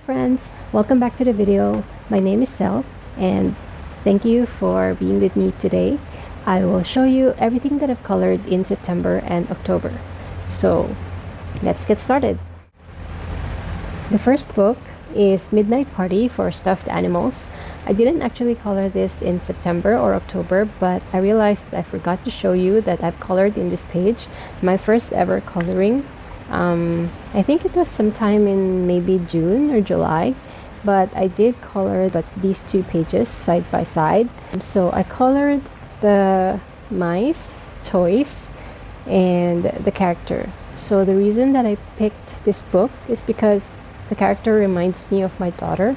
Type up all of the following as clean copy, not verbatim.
friends, welcome back to the video. My name is Sel and thank you for being with me today. I will show you everything that I've colored in September and October. So let's get started. The first book is Midnight Party for Stuffed Animals. I didn't actually color this in September or October, but I realized I forgot to show you that I've colored in this page. My first ever coloring. I think it was sometime in maybe June or July, but I did color these two pages side by side. So I colored the mice, toys, and the character. So the reason that I picked this book is because the character reminds me of my daughter.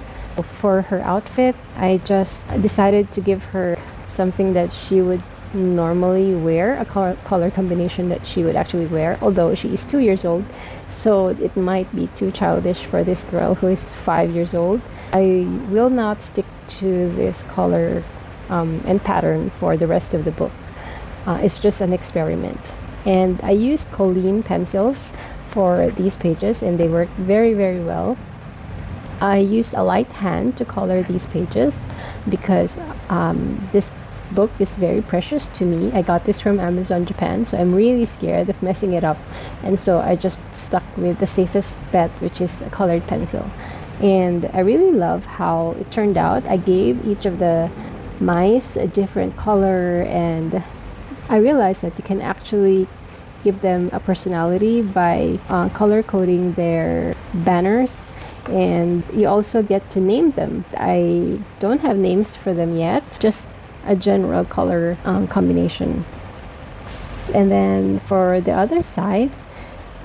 For her outfit, I just decided to give her something that she would normally wear, a color combination that she would actually wear, although she is 2 years old, so it might be too childish for this girl who is 5 years old. I will not stick to this color and pattern for the rest of the book. It's just an experiment, and I used Colleen pencils for these pages and they worked very well. I used a light hand to color these pages because this book is very precious to me. I got this from Amazon Japan, so I'm really scared of messing it up, and so I just stuck with the safest bet, which is a colored pencil. And I really love how it turned out. I gave each of the mice a different color, and I realized that you can actually give them a personality by color coding their banners, and you also get to name them. I don't have names for them yet, just a general color combination. And then for the other side,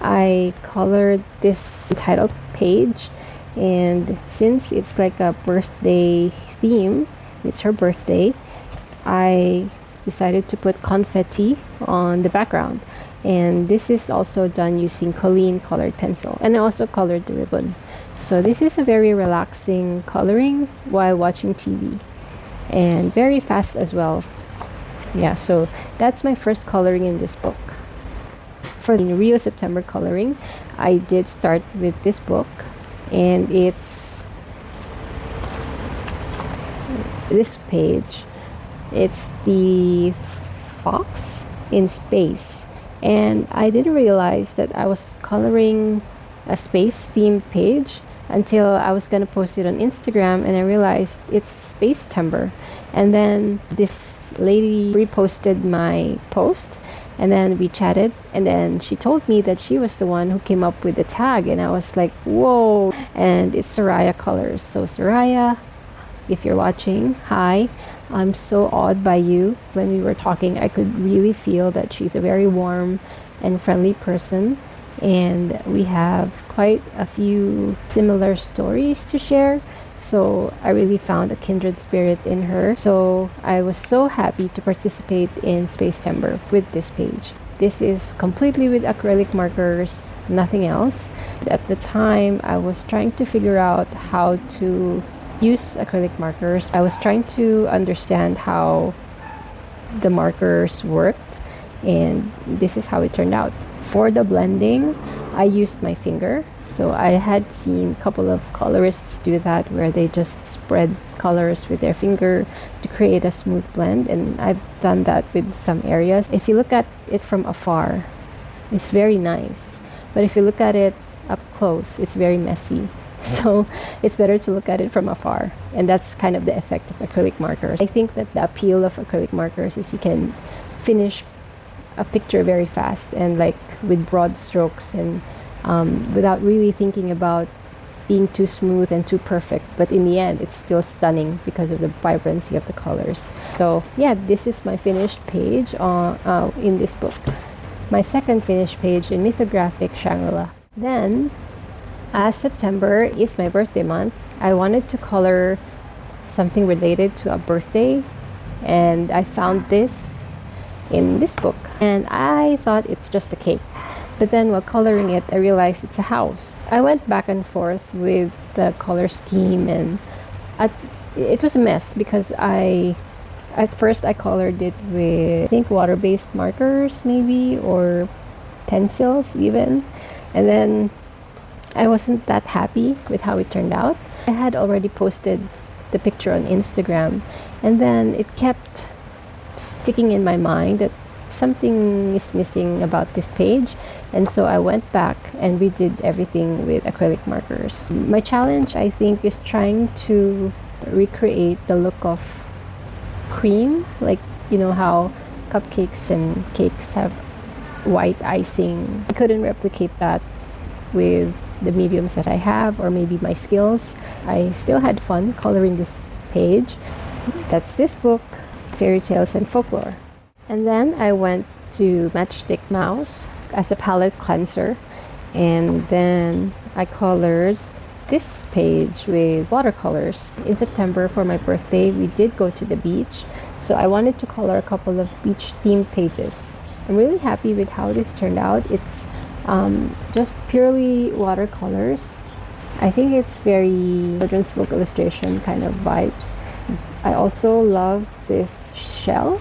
I colored this title page, and since it's like a birthday theme, it's her birthday, I decided to put confetti on the background, and this is also done using Colleen colored pencil, and I also colored the ribbon. So this is a very relaxing coloring while watching TV, and very fast as well. Yeah, so that's my first coloring in this book. For the real September coloring, I did start with this book, and it's this page. It's the fox in space, and I didn't realize that I was coloring a space themed page until I was gonna post it on Instagram, and I realized it's Spacetember. And then this lady reposted my post, and then we chatted, and then she told me that she was the one who came up with the tag, and I was like, whoa. And it's Soraya Colors. So Soraya, if you're watching, hi. I'm so awed by you. When we were talking, I could really feel that she's a very warm and friendly person, and we have quite a few similar stories to share, so I really found a kindred spirit in her. So I was so happy to participate in Spacetember with this page. This is completely with acrylic markers, nothing else. At the time, I was trying to figure out how to use acrylic markers. I was trying to understand how the markers worked, and this is how it turned out. For the blending, I used my finger. So I had seen a couple of colorists do that, where they just spread colors with their finger to create a smooth blend, and I've done that with some areas. If you look at it from afar, it's very nice, but if you look at it up close, it's very messy. So it's better to look at it from afar, and that's kind of the effect of acrylic markers. I think that the appeal of acrylic markers is you can finish a picture very fast and like with broad strokes, and without really thinking about being too smooth and too perfect, but in the end it's still stunning because of the vibrancy of the colors. So yeah, this is my finished page in this book. My second finished page in Mythographic Shangri-La. Then, as September is my birthday month, I wanted to color something related to a birthday, and I found this in this book, and I thought it's just a cake, but then while coloring it, I realized it's a house. I went back and forth with the color scheme, and it was a mess because at first I colored it with, I think, water-based markers maybe, or pencils even, and then I wasn't that happy with how it turned out. I had already posted the picture on Instagram, and then it kept sticking in my mind that something is missing about this page, and so I went back and redid everything with acrylic markers. My challenge, I think, is trying to recreate the look of cream, like you know how cupcakes and cakes have white icing. I couldn't replicate that with the mediums that I have, or maybe my skills. I still had fun coloring this page. That's this book, Fairy Tales and Folklore. And then I went to Matchstick Mouse as a palette cleanser, and then I colored this page with watercolors. In September, for my birthday, we did go to the beach, so I wanted to color a couple of beach themed pages. I'm really happy with how this turned out. It's just purely watercolors. I think it's very children's book illustration kind of vibes. I also love this shell.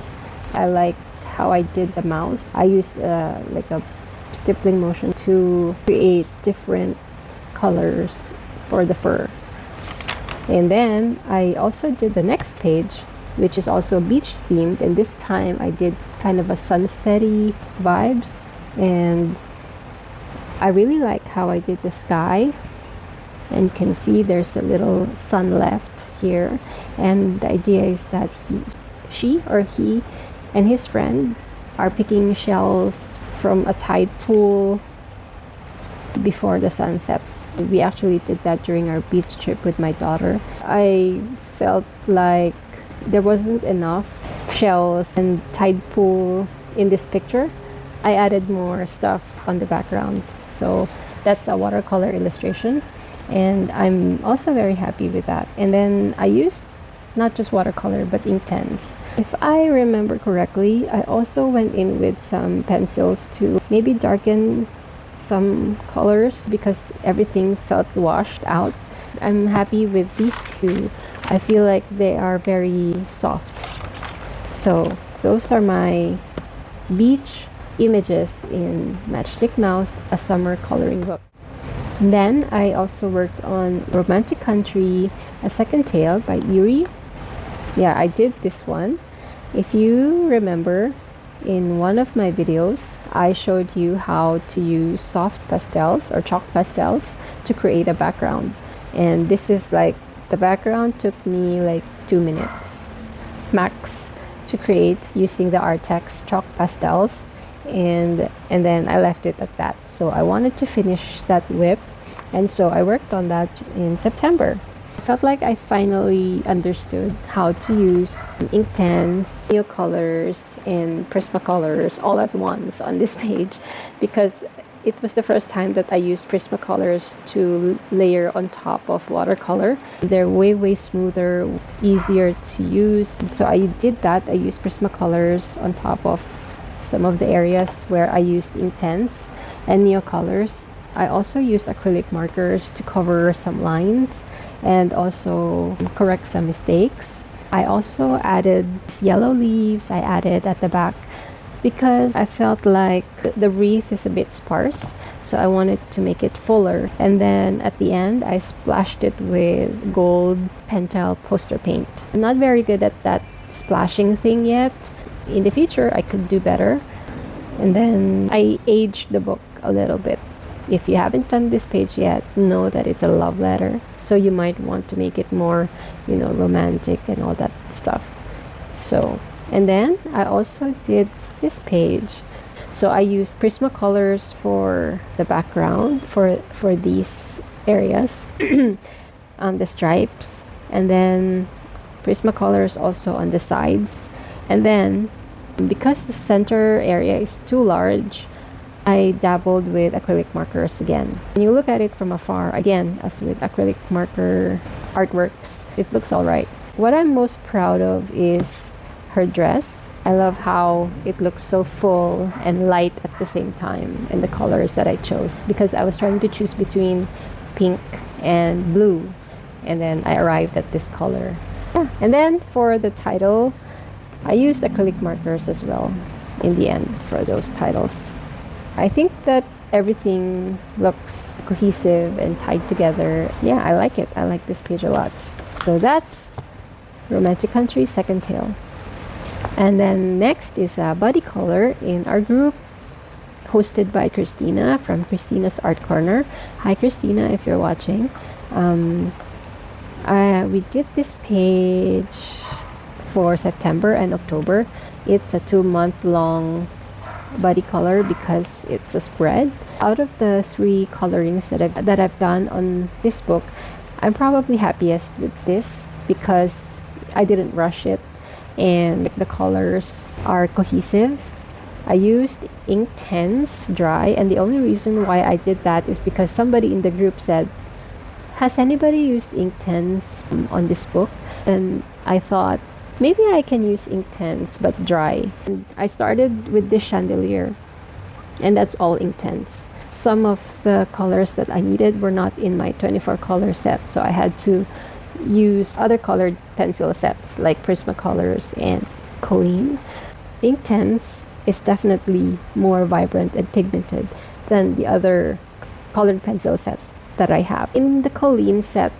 I like how I did the mouse. I used like a stippling motion to create different colors for the fur. And then I also did the next page, which is also beach themed, and this time I did kind of a sunsetty vibes, and I really like how I did the sky, and you can see there's a little sun left here, and the idea is that she and his friend are picking shells from a tide pool before the sun sets. We actually did that during our beach trip with my daughter. I felt like there wasn't enough shells and tide pool in this picture. I added more stuff on the background. So that's a watercolor illustration, and I'm also very happy with that. And then I used not just watercolor but Inktense. If I remember correctly, I also went in with some pencils to maybe darken some colors because everything felt washed out. I'm happy with these two. I feel like they are very soft. So those are my beach images in Matchstick Mouse, a summer coloring book. And then I also worked on Romantic Country, A Second Tale by Yuri. Yeah, I did this one. If you remember, in one of my videos, I showed you how to use soft pastels or chalk pastels to create a background. And this is like, the background took me like 2 minutes max to create using the Artex chalk pastels. And then I left it at that. So I wanted to finish that whip, and so I worked on that in September. I felt like I finally understood how to use Inktense, Neo colors, and Prismacolors all at once on this page, because it was the first time that I used Prismacolors to layer on top of watercolor. They're way smoother, easier to use. So I did that. I used Prismacolors on top of some of the areas where I used Inktense and Neo colors. I also used acrylic markers to cover some lines and also correct some mistakes. I also added yellow leaves. I added at the back because I felt like the wreath is a bit sparse, so I wanted to make it fuller. And then at the end, I splashed it with gold Pentel poster paint. I'm not very good at that splashing thing yet. In the future, I could do better. And then I aged the book a little bit. If you haven't done this page yet, know that it's a love letter, so you might want to make it more, romantic and all that stuff. So, and then I also did this page. So I used Prismacolors for the background for these areas, the stripes, and then Prismacolors also on the sides. And then, because the center area is too large, I dabbled with acrylic markers again. When you look at it from afar, again, as with acrylic marker artworks, it looks all right. What I'm most proud of is her dress. I love how it looks so full and light at the same time, and the colors that I chose, because I was trying to choose between pink and blue, and then I arrived at this color. Yeah. And then for the title, I used acrylic markers as well in the end for those titles. I think that everything looks cohesive and tied together. Yeah, I like it. I like this page a lot. So that's Romantic Country Second Tale. And then next is a body color in our group, hosted by Christina from Christina's Art Corner. Hi Christina, if you're watching. We did this page for September and October. It's a 2-month long body color because it's a spread. Out of the 3 colorings that I've done on this book, I'm probably happiest with this because I didn't rush it and the colors are cohesive. I used Inktense dry, and the only reason why I did that is because somebody in the group said, has anybody used Inktense on this book? And I thought, maybe I can use Inktense but dry. And I started with this chandelier, and that's all Inktense. Some of the colors that I needed were not in my 24 color set, so I had to use other colored pencil sets like Prismacolors and Colleen. Inktense is definitely more vibrant and pigmented than the other colored pencil sets that I have. In the Colleen set,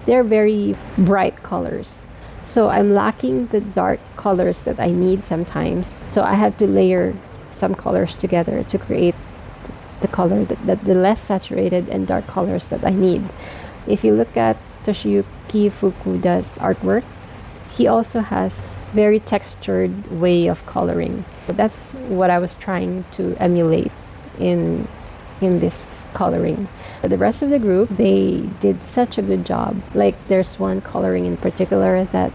they're very bright colors. So I'm lacking the dark colors that I need sometimes. So I have to layer some colors together to create the color, the less saturated and dark colors that I need. If you look at Toshiyuki Fukuda's artwork, he also has very textured way of coloring. That's what I was trying to emulate in this coloring. The rest of the group, they did such a good job. Like there's one coloring in particular that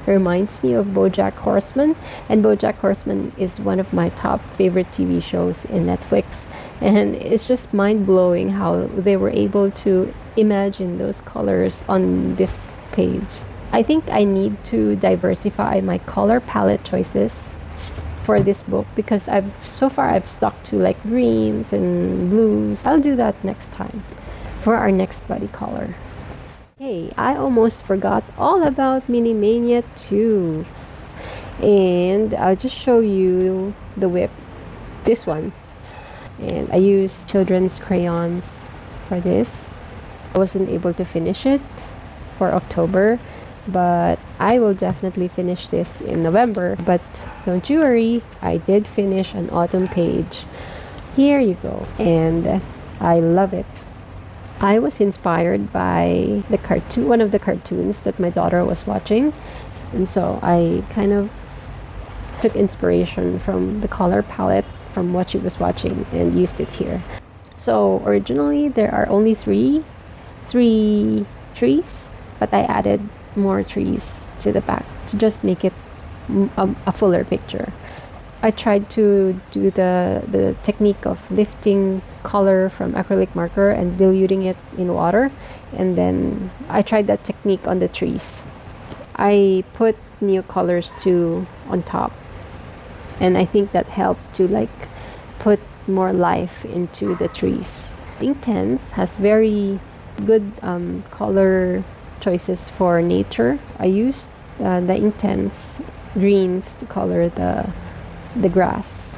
reminds me of BoJack Horseman, and BoJack Horseman is one of my top favorite TV shows in Netflix, and it's just mind-blowing how they were able to imagine those colors on this page. I think I need to diversify my color palette choices for this book because so far I've stuck to like greens and blues. I'll do that next time for our next body color. Hey, I almost forgot all about Mini Mania 2, and I'll just show you the whip, this one. And I used children's crayons for this. I wasn't able to finish it for October, but I will definitely finish this in November. But don't you worry, I did finish an autumn page. Here you go, and I love it. I was inspired by the cartoon, one of the cartoons that my daughter was watching, and so I kind of took inspiration from the color palette from what she was watching and used it here. So originally there are only three trees, but I added more trees to the back to just make it a fuller picture. I tried to do the technique of lifting color from acrylic marker and diluting it in water, and then I tried that technique on the trees. I put new colors too on top, and I think that helped to like put more life into the trees. Inktense has very good color choices for nature. I used the Inktense greens to color the grass,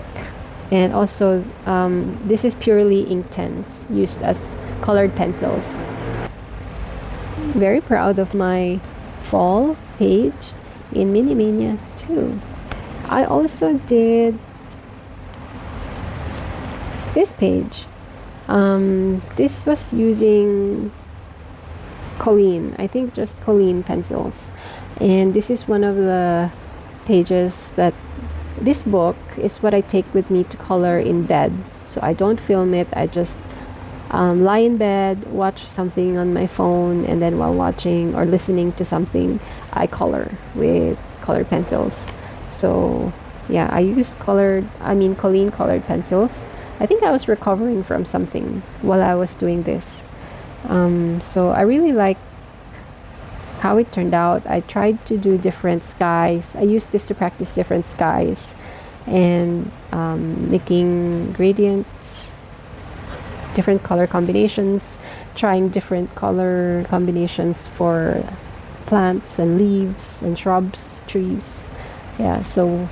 and also this is purely Inktense used as colored pencils. Very proud of my fall page in Mini Mania 2. I also did this page. This was using Colleen, I think just Colleen pencils, and this is one of the pages that this book is what I take with me to color in bed. So I don't film it, I just lie in bed, watch something on my phone, and then while watching or listening to something, I color with colored pencils. So yeah, I used Colleen colored pencils. I think I was recovering from something while I was doing this. So I really like how it turned out. I tried to do different skies. I used this to practice different skies and making gradients, different color combinations, trying different color combinations for plants and leaves and shrubs, trees. Yeah, so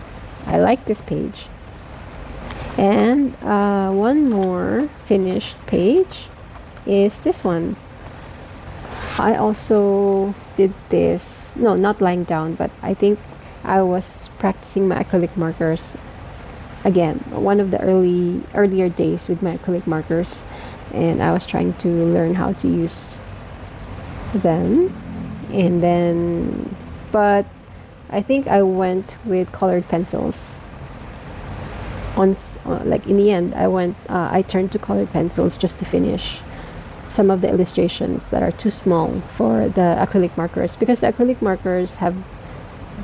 I like this page. And one more finished page is this one. I also did this, no, not lying down, but I think I was practicing my acrylic markers again, one of the earlier days with my acrylic markers, and I was trying to learn how to use them. And then, but I think I went with colored pencils. Like in the end, I turned to colored pencils just to finish some of the illustrations that are too small for the acrylic markers, because the acrylic markers have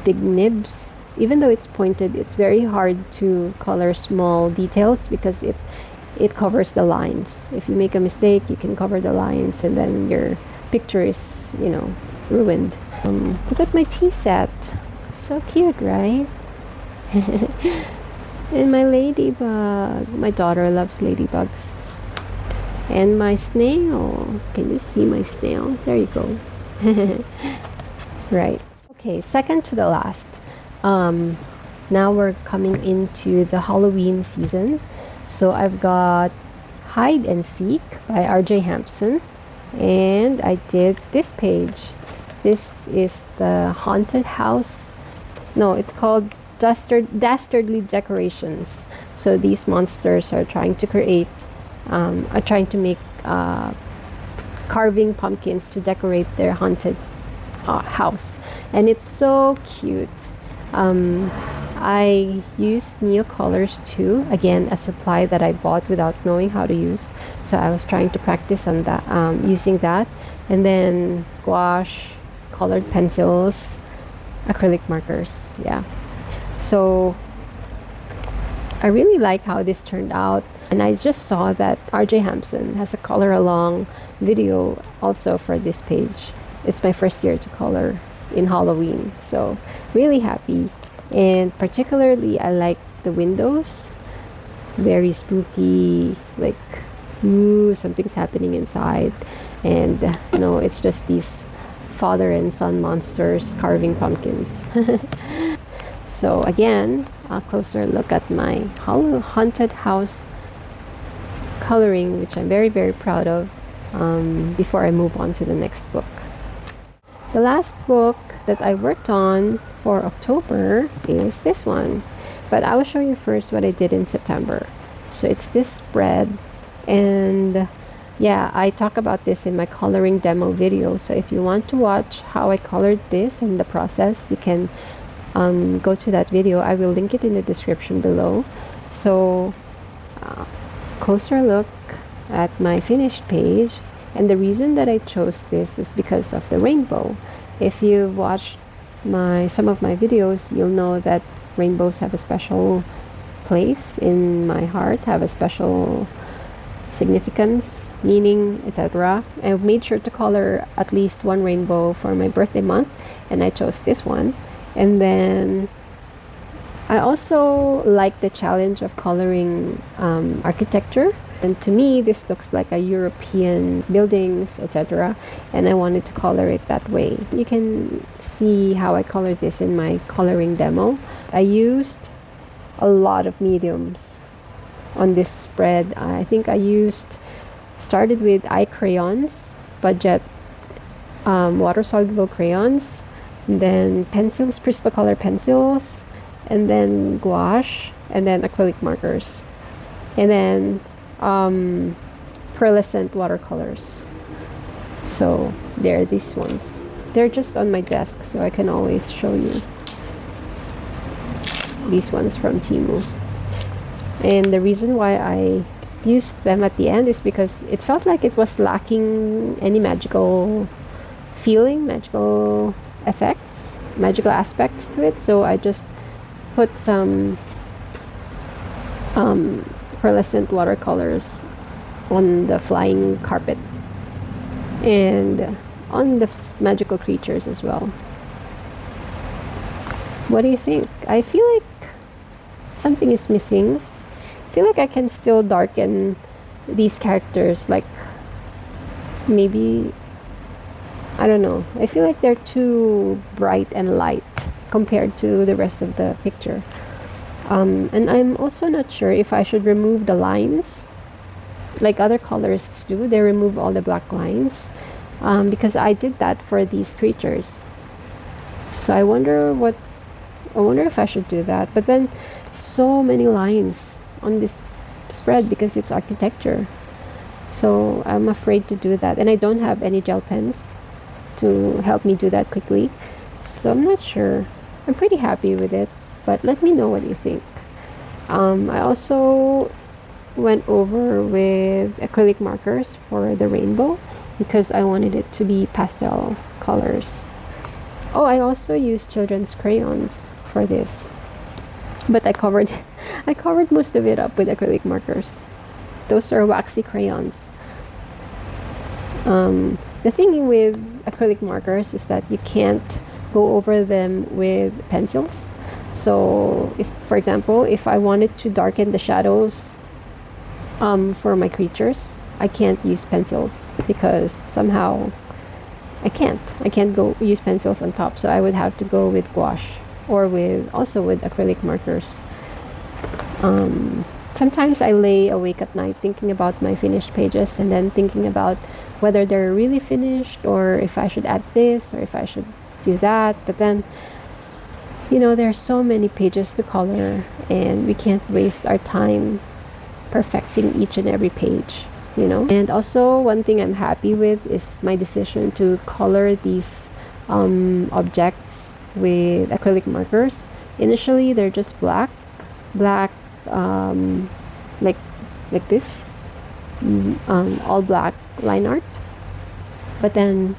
big nibs. Even though it's pointed, it's very hard to color small details because it covers the lines. If you make a mistake, you can cover the lines, and then your picture is, ruined. Look at my tea set. So cute, right? And my ladybug. My daughter loves ladybugs. And my snail. Can you see my snail? There you go. Right. Okay, second to the last. Now we're coming into the Halloween season. So I've got Hide and Seek by R.J. Hampson. And I did this page. This is the haunted house. No, it's called Dastardly Decorations. So these monsters are trying to make carving pumpkins to decorate their haunted house, and it's so cute. I used Neocolors too, again a supply that I bought without knowing how to use, so I was trying to practice on that, using that, and then gouache, colored pencils, acrylic markers. Yeah, so I really like how this turned out. And I just saw that R.J. Hampson has a color along video also for this page. It's my first year to color in Halloween, so really happy. And particularly I like the windows. Very spooky, like, ooh, something's happening inside. And no, it's just these father and son monsters carving pumpkins. So again, a closer look at my haunted house coloring, which I'm very, very proud of, before I move on to the next book. The last book that I worked on for October is this one, but I will show you first what I did in September. So it's this spread, and yeah, I talk about this in my coloring demo video, so if you want to watch how I colored this and the process, you can go to that video. I will link it in the description below. So closer look at my finished page, and the reason that I chose this is because of the rainbow. If you've watched some of my videos, you'll know that rainbows have a special place in my heart, have a special significance, meaning, etc. I've made sure to color at least one rainbow for my birthday month, and I chose this one. And then I also like the challenge of coloring architecture, and to me this looks like a European buildings, etc., and I wanted to color it that way. You can see how I colored this in my coloring demo. I used a lot of mediums on this spread. I think I started with eye crayons, budget water soluble crayons, and then pencils, Prismacolor pencils, and then gouache, and then acrylic markers, and then pearlescent watercolors. So there are these ones. They're just on my desk, so I can always show you. These ones from Temu. And the reason why I used them at the end is because it felt like it was lacking any magical feeling, magical effects, magical aspects to it. So I just put some pearlescent watercolors on the flying carpet and on the magical creatures as well. What do you think? I feel like something is missing. I feel like I can still darken these characters, like maybe, I don't know, I feel like they're too bright and light compared to the rest of the picture. And I'm also not sure if I should remove the lines like other colorists do. They remove all the black lines, because I did that for these creatures. So I wonder if I should do that. But then so many lines on this spread because it's architecture. So I'm afraid to do that. And I don't have any gel pens to help me do that quickly. So I'm not sure. I'm pretty happy with it, but let me know what you think. I also went over with acrylic markers for the rainbow because I wanted it to be pastel colors. Oh, I also used children's crayons for this, but I covered I covered most of it up with acrylic markers. Those are waxy crayons. The thing with acrylic markers is that you can't go over them with pencils. So if, for example, if I wanted to darken the shadows for my creatures, I can't use pencils because somehow I can't go use pencils on top. So I would have to go with gouache or with acrylic markers. Sometimes I lay awake at night thinking about my finished pages and then thinking about whether they're really finished or if I should add this or if I should do that. But then, there's so many pages to color and we can't waste our time perfecting each and every page. And also one thing I'm happy with is my decision to color these objects with acrylic markers. Initially they're just black, like this, all black line art, but then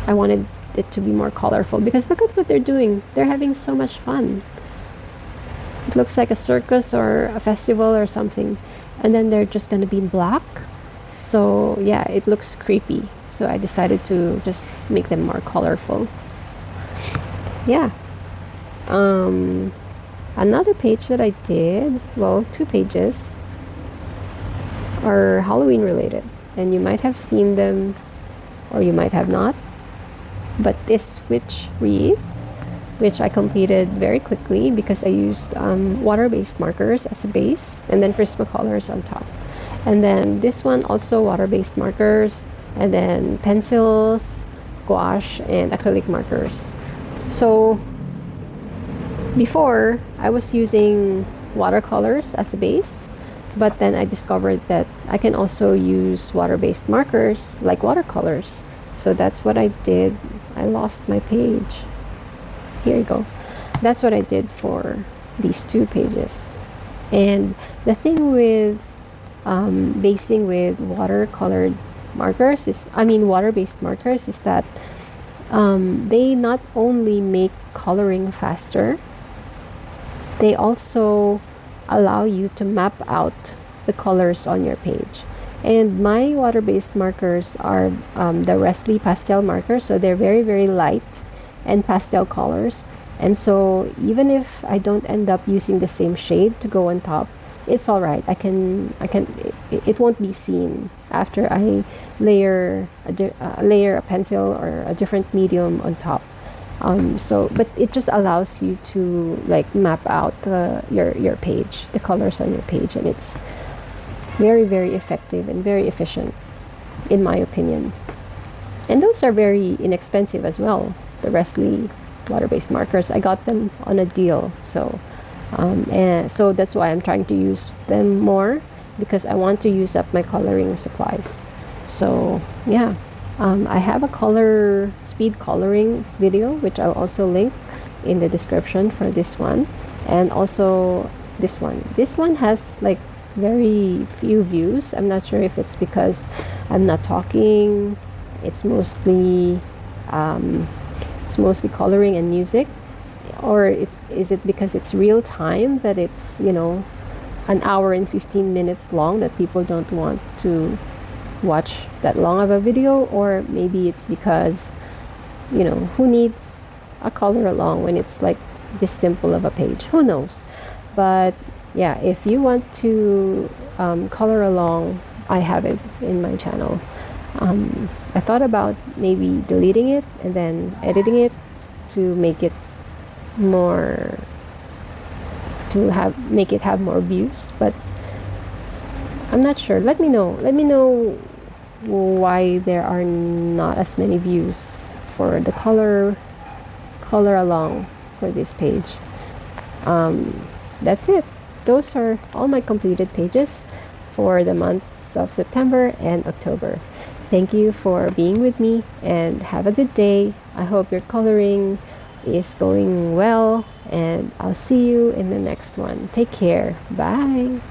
I wanted it to be more colorful because look at what they're doing. They're having so much fun. It looks like a circus or a festival or something, and then they're just going to be in black. So yeah, it looks creepy. So I decided to just make them more colorful. Yeah. Another page that I did, well, 2 pages are Halloween related, and you might have seen them or you might have not. But this witch wreath, which I completed very quickly because I used water-based markers as a base and then Prismacolors on top. And then this one also water-based markers and then pencils, gouache, and acrylic markers. So before I was using watercolors as a base, but then I discovered that I can also use water-based markers like watercolors. So that's what I did. I lost my page. Here you go. That's what I did for these 2 pages. And the thing with basing with water-based markers is that they not only make coloring faster, they also allow you to map out the colors on your page. And my water-based markers are the Resli pastel markers, so they're very, very light and pastel colors. And so even if I don't end up using the same shade to go on top, it's all right. It won't be seen after I layer a pencil or a different medium on top. But it just allows you to like map out your page, the colors on your page, and it's very, very effective and very efficient in my opinion. And those are very inexpensive as well, the Resli water-based markers. I got them on a deal, so and so that's why I'm trying to use them more because I want to use up my coloring supplies. So yeah, I have a speed coloring video which I'll also link in the description for this one, and also this one has like very few views. I'm not sure if it's because I'm not talking. It's mostly coloring and music, or is it because it's real time that it's an hour and 15 minutes long that people don't want to watch that long of a video, or maybe it's because who needs a color along when it's like this simple of a page? Who knows? But yeah, if you want to color along, I have it in my channel. I thought about maybe deleting it and then editing it to make it more to make it have more views, but I'm not sure. Let me know. Let me know why there are not as many views for the color along for this page. That's it. Those are all my completed pages for the months of September and October. Thank you for being with me and have a good day. I hope your coloring is going well, and I'll see you in the next one. Take care. Bye.